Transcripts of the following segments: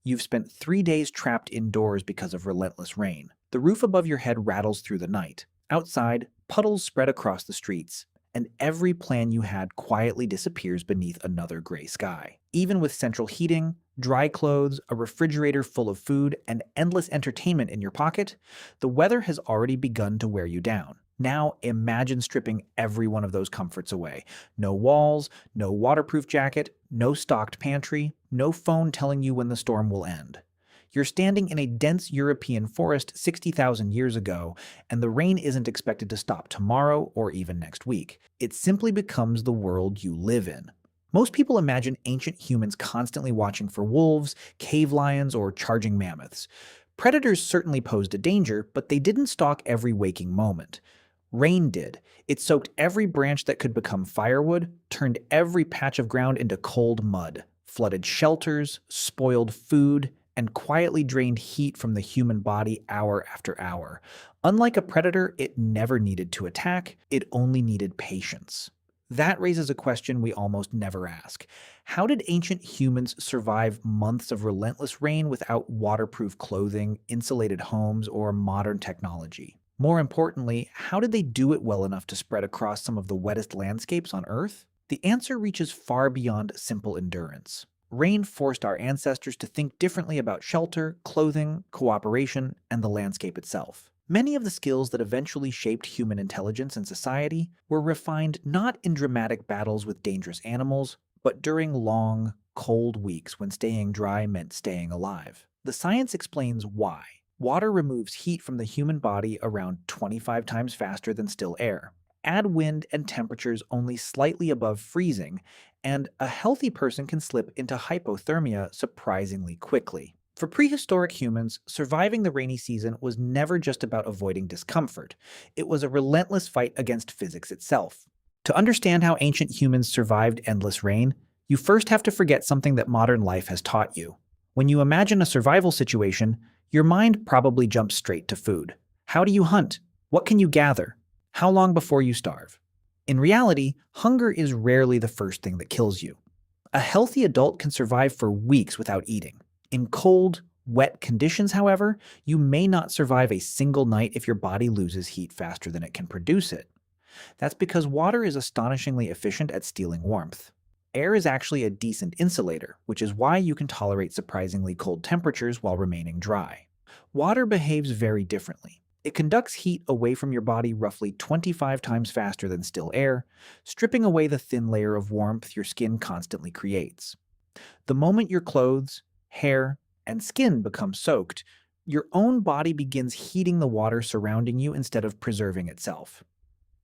You've spent 3 days trapped indoors because of relentless rain. The roof above your head rattles through the night. Outside, puddles spread across the streets, and every plan you had quietly disappears beneath another gray sky. Even with central heating, dry clothes, a refrigerator full of food, and endless entertainment in your pocket, the weather has already begun to wear you down. Now imagine stripping every one of those comforts away. No walls, no waterproof jacket, no stocked pantry, no phone telling you when the storm will end. You're standing in a dense European forest 60,000 years ago, and the rain isn't expected to stop tomorrow or even next week. It simply becomes the world you live in. Most people imagine ancient humans constantly watching for wolves, cave lions, or charging mammoths. Predators certainly posed a danger, but they didn't stalk every waking moment. Rain did. It soaked every branch that could become firewood, turned every patch of ground into cold mud, flooded shelters, spoiled food, and quietly drained heat from the human body hour after hour. Unlike a predator, it never needed to attack, it only needed patience. That raises a question we almost never ask. How did ancient humans survive months of relentless rain without waterproof clothing, insulated homes, or modern technology? More importantly, how did they do it well enough to spread across some of the wettest landscapes on Earth? The answer reaches far beyond simple endurance. Rain forced our ancestors to think differently about shelter, clothing, cooperation, and the landscape itself. Many of the skills that eventually shaped human intelligence and society were refined not in dramatic battles with dangerous animals, but during long, cold weeks when staying dry meant staying alive. The science explains why. Water removes heat from the human body around 25 times faster than still air. Add wind and temperatures only slightly above freezing, and a healthy person can slip into hypothermia surprisingly quickly. For prehistoric humans, surviving the rainy season was never just about avoiding discomfort. It was a relentless fight against physics itself. To understand how ancient humans survived endless rain, you first have to forget something that modern life has taught you. When you imagine a survival situation, your mind probably jumps straight to food. How do you hunt? What can you gather? How long before you starve? In reality, hunger is rarely the first thing that kills you. A healthy adult can survive for weeks without eating. In cold, wet conditions, however, you may not survive a single night if your body loses heat faster than it can produce it. That's because water is astonishingly efficient at stealing warmth. Air is actually a decent insulator, which is why you can tolerate surprisingly cold temperatures while remaining dry. Water behaves very differently. It conducts heat away from your body roughly 25 times faster than still air, stripping away the thin layer of warmth your skin constantly creates. The moment your clothes, hair, and skin become soaked, your own body begins heating the water surrounding you instead of preserving itself.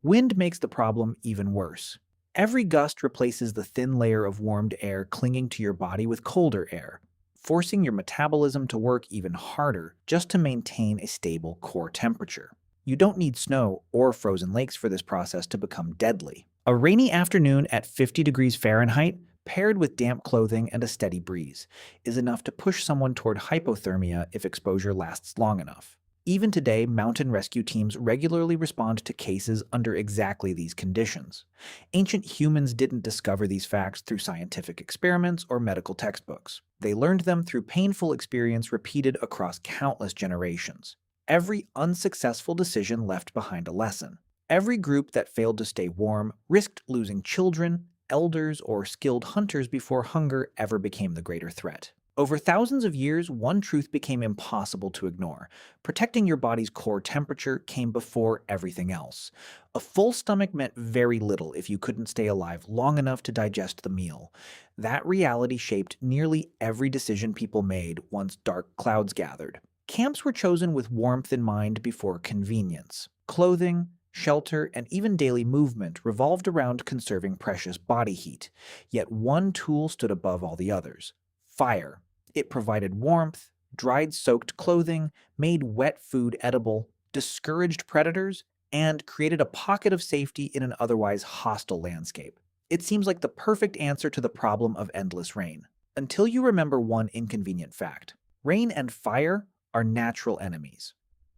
Wind makes the problem even worse. Every gust replaces the thin layer of warmed air clinging to your body with colder air, forcing your metabolism to work even harder just to maintain a stable core temperature. You don't need snow or frozen lakes for this process to become deadly. A rainy afternoon at 50 degrees Fahrenheit, paired with damp clothing and a steady breeze, is enough to push someone toward hypothermia if exposure lasts long enough. Even today, mountain rescue teams regularly respond to cases under exactly these conditions. Ancient humans didn't discover these facts through scientific experiments or medical textbooks. They learned them through painful experience repeated across countless generations. Every unsuccessful decision left behind a lesson. Every group that failed to stay warm risked losing children, elders, or skilled hunters before hunger ever became the greater threat. Over thousands of years, one truth became impossible to ignore. Protecting your body's core temperature came before everything else. A full stomach meant very little if you couldn't stay alive long enough to digest the meal. That reality shaped nearly every decision people made once dark clouds gathered. Camps were chosen with warmth in mind before convenience. Clothing, shelter, and even daily movement revolved around conserving precious body heat. Yet one tool stood above all the others: fire. It provided warmth, dried soaked clothing, made wet food edible, discouraged predators, and created a pocket of safety in an otherwise hostile landscape. It seems like the perfect answer to the problem of endless rain. Until you remember one inconvenient fact. Rain and fire are natural enemies.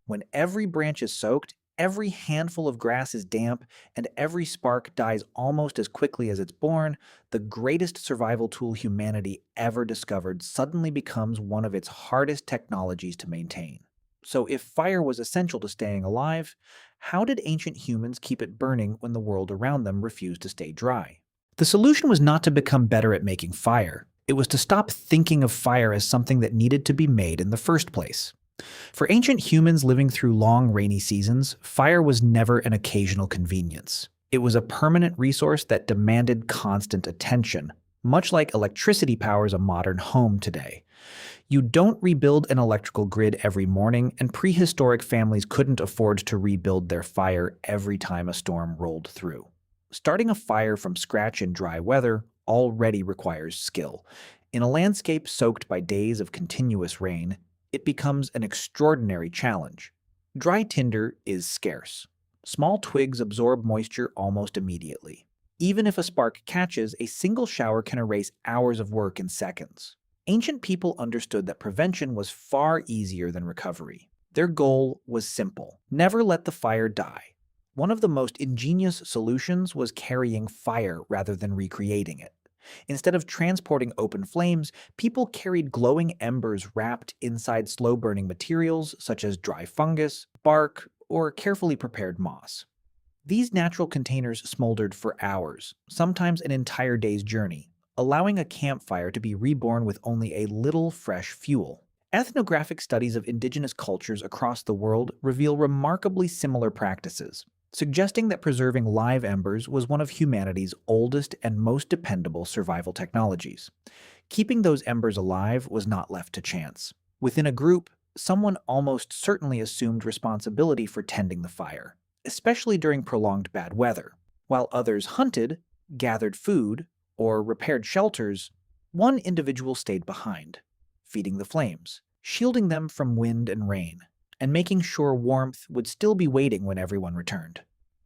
When every branch is soaked, every handful of grass is damp and every spark dies almost as quickly as it's born, the greatest survival tool humanity ever discovered suddenly becomes one of its hardest technologies to maintain. So, if fire was essential to staying alive, how did ancient humans keep it burning when the world around them refused to stay dry? The solution was not to become better at making fire. It was to stop thinking of fire as something that needed to be made in the first place. For ancient humans living through long rainy seasons, fire was never an occasional convenience. It was a permanent resource that demanded constant attention, much like electricity powers a modern home today. You don't rebuild an electrical grid every morning, and prehistoric families couldn't afford to rebuild their fire every time a storm rolled through. Starting a fire from scratch in dry weather already requires skill. In a landscape soaked by days of continuous rain, it becomes an extraordinary challenge. Dry tinder is scarce. Small twigs absorb moisture almost immediately. Even if a spark catches, a single shower can erase hours of work in seconds. Ancient people understood that prevention was far easier than recovery. Their goal was simple: never let the fire die. One of the most ingenious solutions was carrying fire rather than recreating it. Instead of transporting open flames, people carried glowing embers wrapped inside slow-burning materials such as dry fungus, bark, or carefully prepared moss. These natural containers smoldered for hours, sometimes an entire day's journey, allowing a campfire to be reborn with only a little fresh fuel. Ethnographic studies of indigenous cultures across the world reveal remarkably similar practices, suggesting that preserving live embers was one of humanity's oldest and most dependable survival technologies. Keeping those embers alive was not left to chance. Within a group, someone almost certainly assumed responsibility for tending the fire, especially during prolonged bad weather. While others hunted, gathered food, or repaired shelters, one individual stayed behind, feeding the flames, shielding them from wind and rain, and making sure warmth would still be waiting when everyone returned.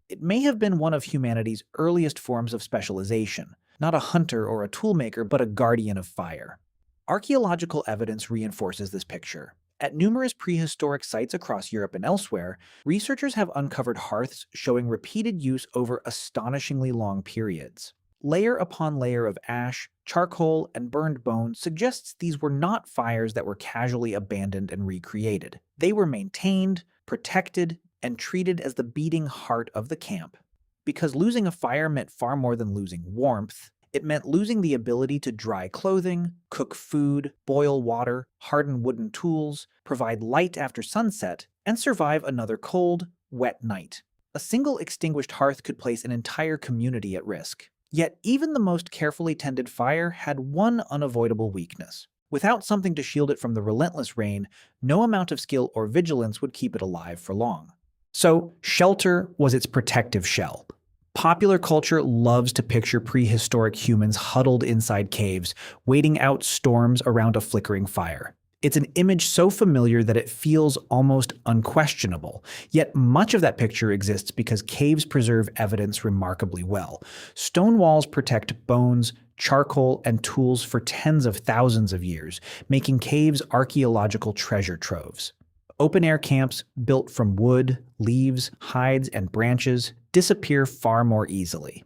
It may have been one of humanity's earliest forms of specialization, not a hunter or a toolmaker, but a guardian of fire. Archaeological evidence reinforces this picture. At numerous prehistoric sites across Europe and elsewhere, researchers have uncovered hearths showing repeated use over astonishingly long periods. Layer upon layer of ash, charcoal, and burned bone suggests these were not fires that were casually abandoned and recreated. They were maintained, protected, and treated as the beating heart of the camp. Because losing a fire meant far more than losing warmth, it meant losing the ability to dry clothing, cook food, boil water, harden wooden tools, provide light after sunset, and survive another cold, wet night. A single extinguished hearth could place an entire community at risk. Yet even the most carefully tended fire had one unavoidable weakness. Without something to shield it from the relentless rain, no amount of skill or vigilance would keep it alive for long. So, shelter was its protective shell. Popular culture loves to picture prehistoric humans huddled inside caves, waiting out storms around a flickering fire. It's an image so familiar that it feels almost unquestionable. Yet much of that picture exists because caves preserve evidence remarkably well. Stone walls protect bones, charcoal, and tools for tens of thousands of years, making caves archaeological treasure troves. Open-air camps, built from wood, leaves, hides, and branches, disappear far more easily.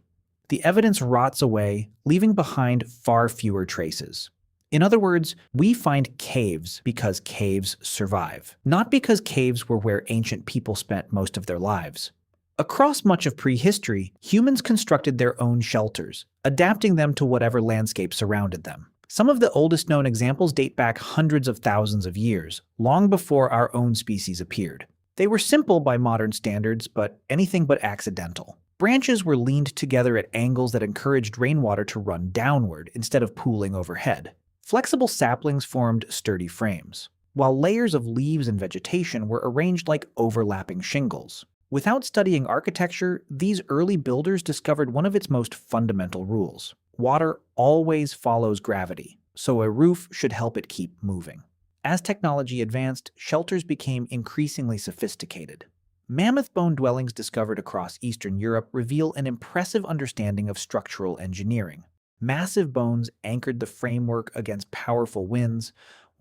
The evidence rots away, leaving behind far fewer traces. In other words, we find caves because caves survive, not because caves were where ancient people spent most of their lives. Across much of prehistory, humans constructed their own shelters, adapting them to whatever landscape surrounded them. Some of the oldest known examples date back hundreds of thousands of years, long before our own species appeared. They were simple by modern standards, but anything but accidental. Branches were leaned together at angles that encouraged rainwater to run downward instead of pooling overhead. Flexible saplings formed sturdy frames, while layers of leaves and vegetation were arranged like overlapping shingles. Without studying architecture, these early builders discovered one of its most fundamental rules. Water always follows gravity, so a roof should help it keep moving. As technology advanced, shelters became increasingly sophisticated. Mammoth bone dwellings discovered across Eastern Europe reveal an impressive understanding of structural engineering. Massive bones anchored the framework against powerful winds,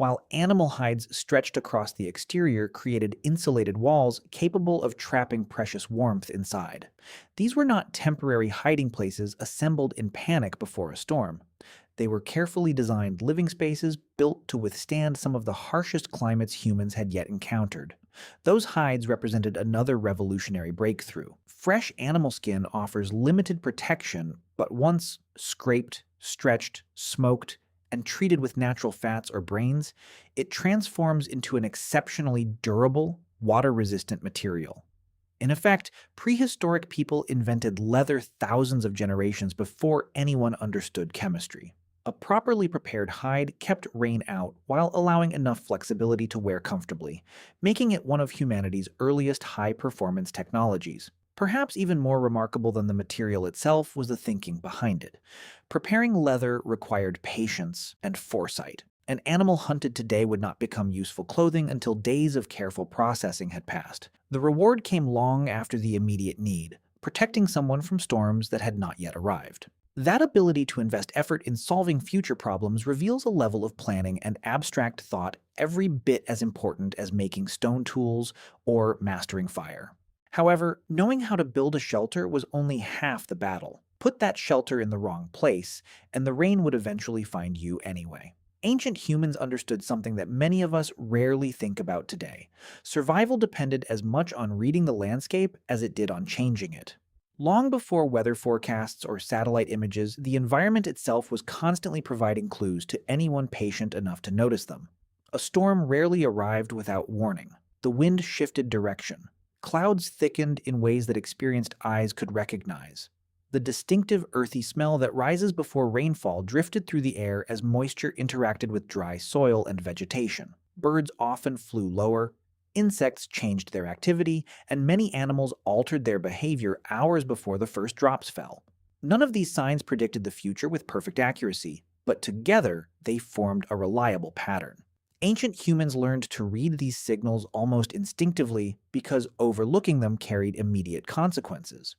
while animal hides stretched across the exterior created insulated walls capable of trapping precious warmth inside. These were not temporary hiding places assembled in panic before a storm. They were carefully designed living spaces built to withstand some of the harshest climates humans had yet encountered. Those hides represented another revolutionary breakthrough. Fresh animal skin offers limited protection, but once scraped, stretched, smoked, and treated with natural fats or brains, it transforms into an exceptionally durable, water-resistant material. In effect, prehistoric people invented leather thousands of generations before anyone understood chemistry. A properly prepared hide kept rain out while allowing enough flexibility to wear comfortably, making it one of humanity's earliest high-performance technologies. Perhaps even more remarkable than the material itself was the thinking behind it. Preparing leather required patience and foresight. An animal hunted today would not become useful clothing until days of careful processing had passed. The reward came long after the immediate need, protecting someone from storms that had not yet arrived. That ability to invest effort in solving future problems reveals a level of planning and abstract thought every bit as important as making stone tools or mastering fire. However, knowing how to build a shelter was only half the battle. Put that shelter in the wrong place, and the rain would eventually find you anyway. Ancient humans understood something that many of us rarely think about today. Survival depended as much on reading the landscape as it did on changing it. Long before weather forecasts or satellite images, the environment itself was constantly providing clues to anyone patient enough to notice them. A storm rarely arrived without warning. The wind shifted direction. Clouds thickened in ways that experienced eyes could recognize. The distinctive earthy smell that rises before rainfall drifted through the air as moisture interacted with dry soil and vegetation. Birds often flew lower, insects changed their activity, and many animals altered their behavior hours before the first drops fell. None of these signs predicted the future with perfect accuracy, but together they formed a reliable pattern. Ancient humans learned to read these signals almost instinctively because overlooking them carried immediate consequences.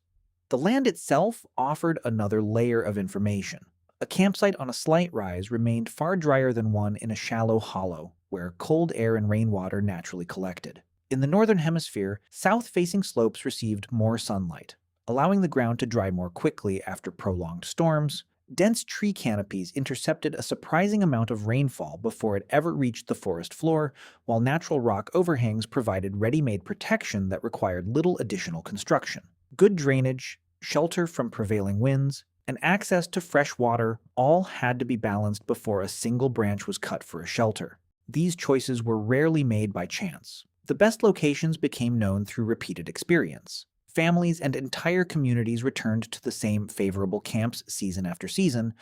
The land itself offered another layer of information. A campsite on a slight rise remained far drier than one in a shallow hollow, where cold air and rainwater naturally collected. In the northern hemisphere, south-facing slopes received more sunlight, allowing the ground to dry more quickly after prolonged storms. Dense tree canopies intercepted a surprising amount of rainfall before it ever reached the forest floor, while natural rock overhangs provided ready-made protection that required little additional construction. Good drainage, shelter from prevailing winds, and access to fresh water all had to be balanced before a single branch was cut for a shelter. These choices were rarely made by chance. The best locations became known through repeated experience. Families and entire communities returned to the same favorable camps season after season,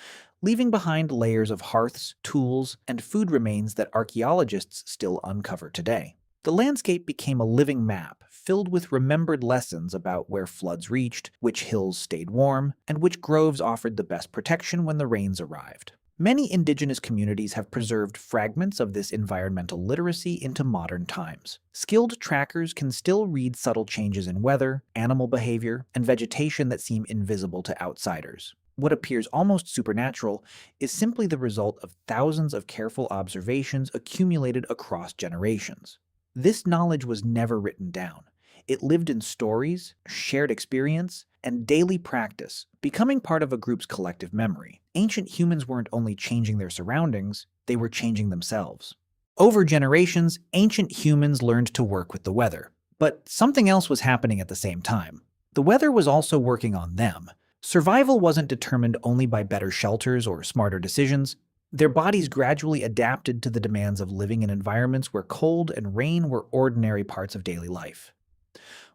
leaving behind layers of hearths, tools, and food remains that archaeologists still uncover today. The landscape became a living map, filled with remembered lessons about where floods reached, which hills stayed warm, and which groves offered the best protection when the rains arrived. Many indigenous communities have preserved fragments of this environmental literacy into modern times. Skilled trackers can still read subtle changes in weather, animal behavior, and vegetation that seem invisible to outsiders. What appears almost supernatural is simply the result of thousands of careful observations accumulated across generations. This knowledge was never written down. It lived in stories, shared experience, and daily practice, becoming part of a group's collective memory. Ancient humans weren't only changing their surroundings, they were changing themselves. Over generations, ancient humans learned to work with the weather. But something else was happening at the same time. The weather was also working on them. Survival wasn't determined only by better shelters or smarter decisions. Their bodies gradually adapted to the demands of living in environments where cold and rain were ordinary parts of daily life.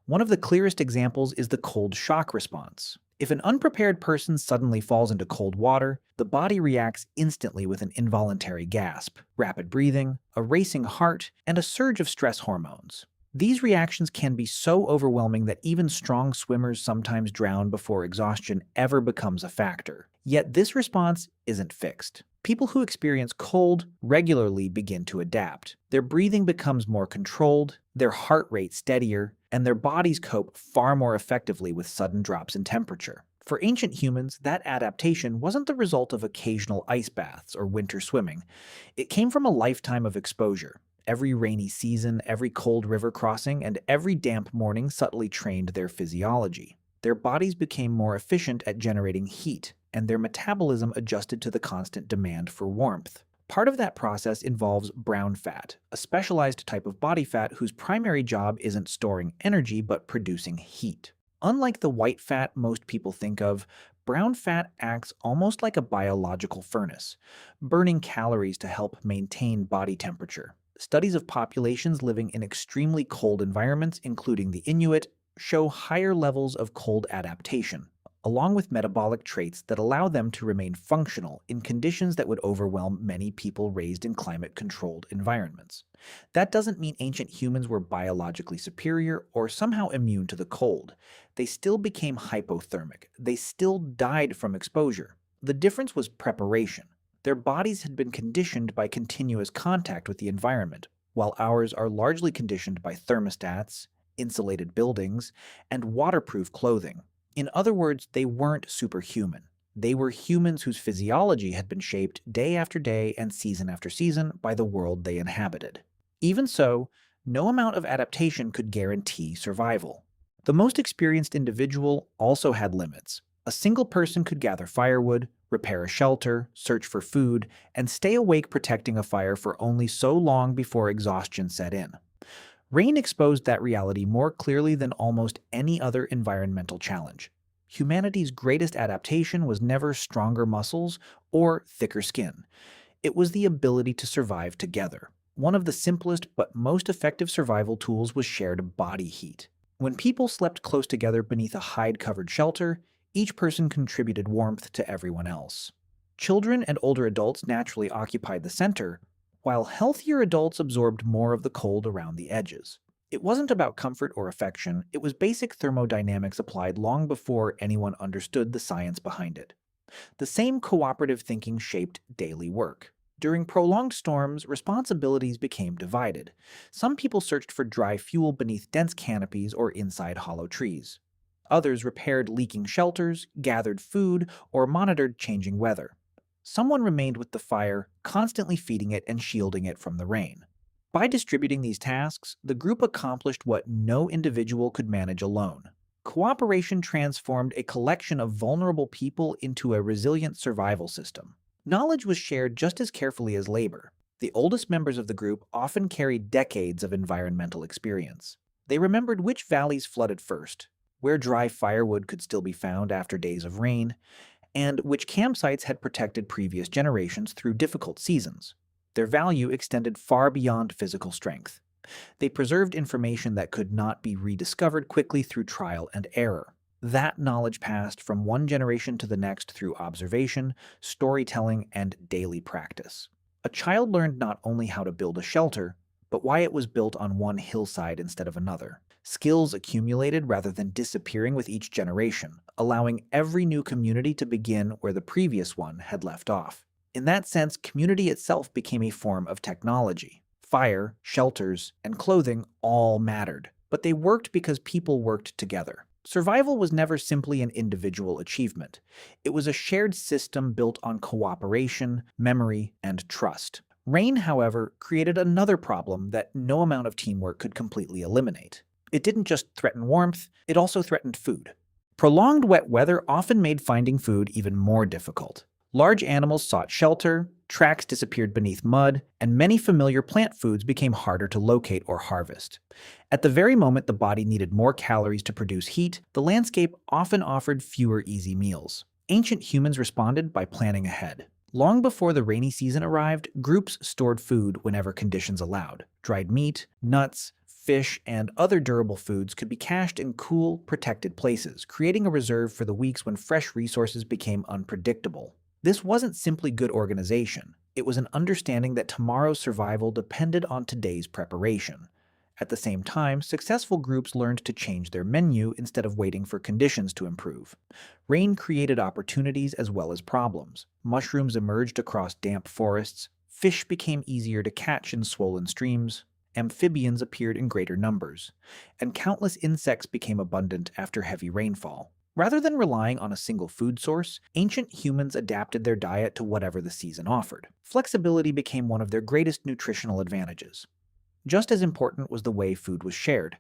One of the clearest examples is the cold shock response. If an unprepared person suddenly falls into cold water, the body reacts instantly with an involuntary gasp, rapid breathing, a racing heart, and a surge of stress hormones. These reactions can be so overwhelming that even strong swimmers sometimes drown before exhaustion ever becomes a factor. Yet this response isn't fixed. People who experience cold regularly begin to adapt. Their breathing becomes more controlled, their heart rate steadier, and their bodies cope far more effectively with sudden drops in temperature. For ancient humans, that adaptation wasn't the result of occasional ice baths or winter swimming. It came from a lifetime of exposure. Every rainy season, every cold river crossing, and every damp morning subtly trained their physiology. Their bodies became more efficient at generating heat, and their metabolism adjusted to the constant demand for warmth. Part of that process involves brown fat, a specialized type of body fat whose primary job isn't storing energy but producing heat. Unlike the white fat most people think of, brown fat acts almost like a biological furnace, burning calories to help maintain body temperature. Studies of populations living in extremely cold environments, including the Inuit, show higher levels of cold adaptation, along with metabolic traits that allow them to remain functional in conditions that would overwhelm many people raised in climate-controlled environments. That doesn't mean ancient humans were biologically superior or somehow immune to the cold. They still became hypothermic. They still died from exposure. The difference was preparation. Their bodies had been conditioned by continuous contact with the environment, while ours are largely conditioned by thermostats, insulated buildings, and waterproof clothing. In other words, they weren't superhuman. They were humans whose physiology had been shaped day after day and season after season by the world they inhabited. Even so, no amount of adaptation could guarantee survival. The most experienced individual also had limits. A single person could gather firewood, repair a shelter, search for food, and stay awake protecting a fire for only so long before exhaustion set in. Rain exposed that reality more clearly than almost any other environmental challenge. Humanity's greatest adaptation was never stronger muscles or thicker skin. It was the ability to survive together. One of the simplest but most effective survival tools was shared body heat. When people slept close together beneath a hide-covered shelter, each person contributed warmth to everyone else. Children and older adults naturally occupied the center, while healthier adults absorbed more of the cold around the edges. It wasn't about comfort or affection, it was basic thermodynamics applied long before anyone understood the science behind it. The same cooperative thinking shaped daily work. During prolonged storms, responsibilities became divided. Some people searched for dry fuel beneath dense canopies or inside hollow trees. Others repaired leaking shelters, gathered food, or monitored changing weather. Someone remained with the fire, constantly feeding it and shielding it from the rain. By distributing these tasks, the group accomplished what no individual could manage alone. Cooperation transformed a collection of vulnerable people into a resilient survival system. Knowledge was shared just as carefully as labor. The oldest members of the group often carried decades of environmental experience. They remembered which valleys flooded first, where dry firewood could still be found after days of rain, and which campsites had protected previous generations through difficult seasons. Their value extended far beyond physical strength. They preserved information that could not be rediscovered quickly through trial and error. That knowledge passed from one generation to the next through observation, storytelling, and daily practice. A child learned not only how to build a shelter, but why it was built on one hillside instead of another. Skills accumulated rather than disappearing with each generation, allowing every new community to begin where the previous one had left off. In that sense, community itself became a form of technology. Fire, shelters, and clothing all mattered, but they worked because people worked together. Survival was never simply an individual achievement. It was a shared system built on cooperation, memory, and trust. Rain, however, created another problem that no amount of teamwork could completely eliminate. It didn't just threaten warmth, it also threatened food. Prolonged wet weather often made finding food even more difficult. Large animals sought shelter, tracks disappeared beneath mud, and many familiar plant foods became harder to locate or harvest. At the very moment the body needed more calories to produce heat, the landscape often offered fewer easy meals. Ancient humans responded by planning ahead. Long before the rainy season arrived, groups stored food whenever conditions allowed. Dried meat, nuts, fish, and other durable foods could be cached in cool, protected places, creating a reserve for the weeks when fresh resources became unpredictable. This wasn't simply good organization. It was an understanding that tomorrow's survival depended on today's preparation. At the same time, successful groups learned to change their menu instead of waiting for conditions to improve. Rain created opportunities as well as problems. Mushrooms emerged across damp forests, fish became easier to catch in swollen streams, amphibians appeared in greater numbers, and countless insects became abundant after heavy rainfall. Rather than relying on a single food source, ancient humans adapted their diet to whatever the season offered. Flexibility became one of their greatest nutritional advantages. Just as important was the way food was shared.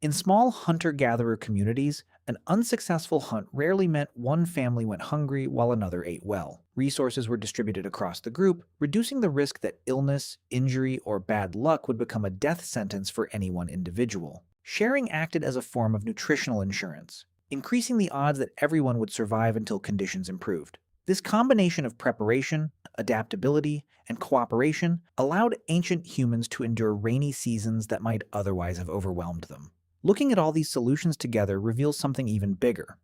In small hunter-gatherer communities, an unsuccessful hunt rarely meant one family went hungry while another ate well. Resources were distributed across the group, reducing the risk that illness, injury, or bad luck would become a death sentence for any one individual. Sharing acted as a form of nutritional insurance, increasing the odds that everyone would survive until conditions improved. This combination of preparation, adaptability, and cooperation allowed ancient humans to endure rainy seasons that might otherwise have overwhelmed them. Looking at all these solutions together reveals something even bigger.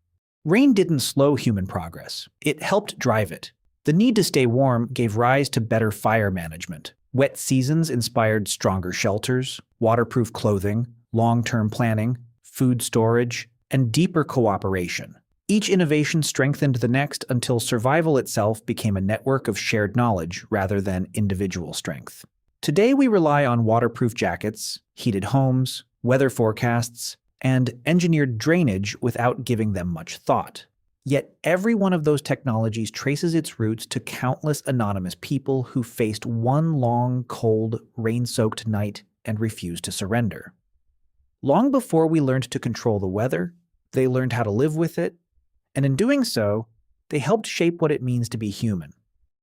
Rain didn't slow human progress, it helped drive it. The need to stay warm gave rise to better fire management. Wet seasons inspired stronger shelters, waterproof clothing, long-term planning, food storage, and deeper cooperation. Each innovation strengthened the next until survival itself became a network of shared knowledge rather than individual strength. Today we rely on waterproof jackets, heated homes, weather forecasts, and engineered drainage without giving them much thought. Yet every one of those technologies traces its roots to countless anonymous people who faced one long, cold, rain-soaked night and refused to surrender. Long before we learned to control the weather, they learned how to live with it, and in doing so, they helped shape what it means to be human.